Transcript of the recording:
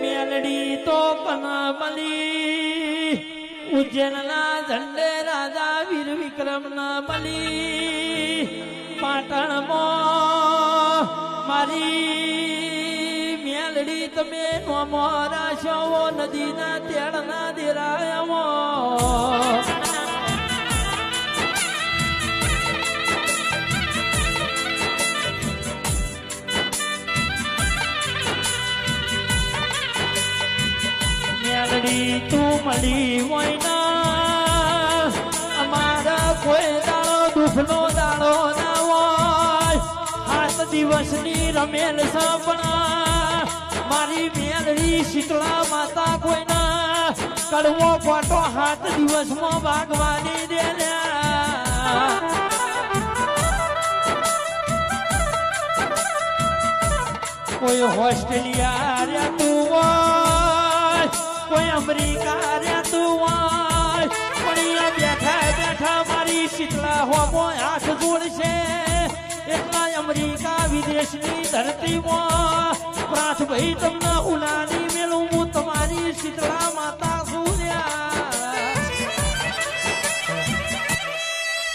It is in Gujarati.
મેલડી તો કનમલી ઉજ્જૈનના ઝંડે રાજા વીર વિક્રમ ના મલી પાટણમાં મારી મેલડી તમે નોમરા છો નદીના તેડના દેરાયામાં મેલડી તું મળી હોય ના અમારા કોઈ દાડો દુઃખનો દાડો ના હોય 7 દિવસની રમેલ સપના મારી મેલડી શીતળા માતા કોઈના કડવો કોટો 7 દિવસમાં ભાગવાની દે કોઈ ઓસ્ટ્રેલિયા રહેતું હોય કોઈ અમેરિકા રહેતું હોય પણ બેઠા બેઠા મારી શીતળા હોમો હાથ જોડશે એટલા અમેરિકા વિદેશની ધરતીમાં પ્રાથ ભાઈ તમને ઉલાની મેલું હું તમારી શીતળા માતા